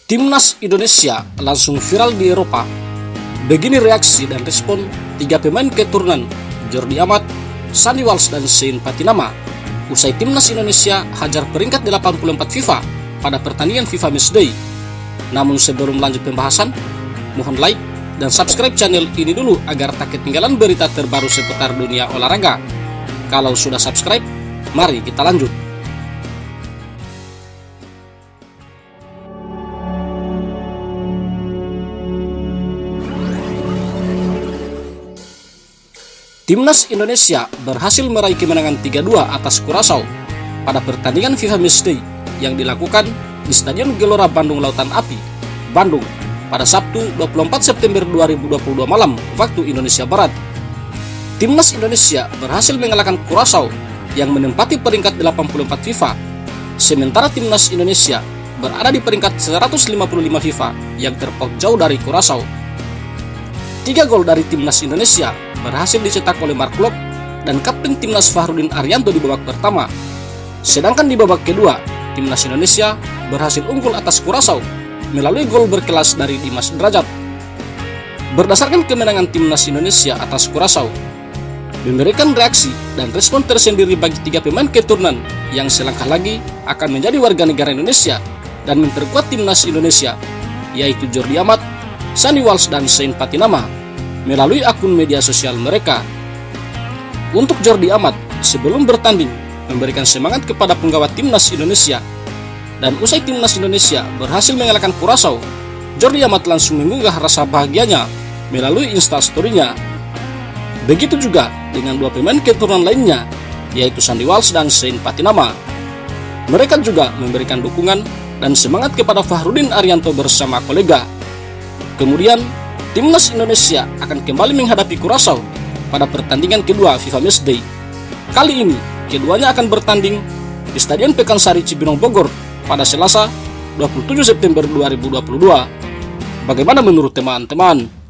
Timnas Indonesia langsung viral di Eropa. Begini reaksi dan respon tiga pemain keturunan Jordi Amat, Sandy Walsh, dan Shein Patinama usai Timnas Indonesia hajar peringkat 84 FIFA pada pertandingan FIFA Matchday. Namun sebelum lanjut pembahasan, mohon like dan subscribe channel ini dulu agar tak ketinggalan berita terbaru seputar dunia olahraga. Kalau sudah subscribe, mari kita lanjut. Timnas Indonesia berhasil meraih kemenangan 3-2 atas Curaçao pada pertandingan FIFA Matchday yang dilakukan di Stadion Gelora Bandung Lautan Api, Bandung pada Sabtu 24 September 2022 malam waktu Indonesia Barat. Timnas Indonesia berhasil mengalahkan Curaçao yang menempati peringkat 84 FIFA, sementara Timnas Indonesia berada di peringkat 155 FIFA yang terpaut jauh dari Curaçao. 3 gol dari Timnas Indonesia berhasil dicetak oleh Mark Klok dan Kapten Timnas Fahrudin Arianto di babak pertama. Sedangkan di babak kedua, Timnas Indonesia berhasil unggul atas Curaçao melalui gol berkelas dari Dimas Derajat. Berdasarkan kemenangan Timnas Indonesia atas Curaçao, memberikan reaksi dan respon tersendiri bagi tiga pemain keturunan yang selangkah lagi akan menjadi warga negara Indonesia dan memperkuat Timnas Indonesia, yaitu Jordi Amat, Sandy Walsh, dan Shein Patinama melalui akun media sosial mereka. Untuk Jordi Amat, sebelum bertanding memberikan semangat kepada penggawa Timnas Indonesia, dan usai Timnas Indonesia berhasil mengalahkan Curaçao, Jordi Amat langsung mengunggah rasa bahagianya melalui Instastory-nya. Begitu juga dengan dua pemain keturunan lainnya, yaitu Sandy Walsh dan Shein Patinama. Mereka juga memberikan dukungan dan semangat kepada Fahrudin Arianto bersama kolega. Kemudian, Timnas Indonesia akan kembali menghadapi Curaçao pada pertandingan kedua FIFA Matchday. Kali ini, keduanya akan bertanding di Stadion Pekansari Cibinong Bogor pada Selasa 27 September 2022. Bagaimana menurut teman-teman?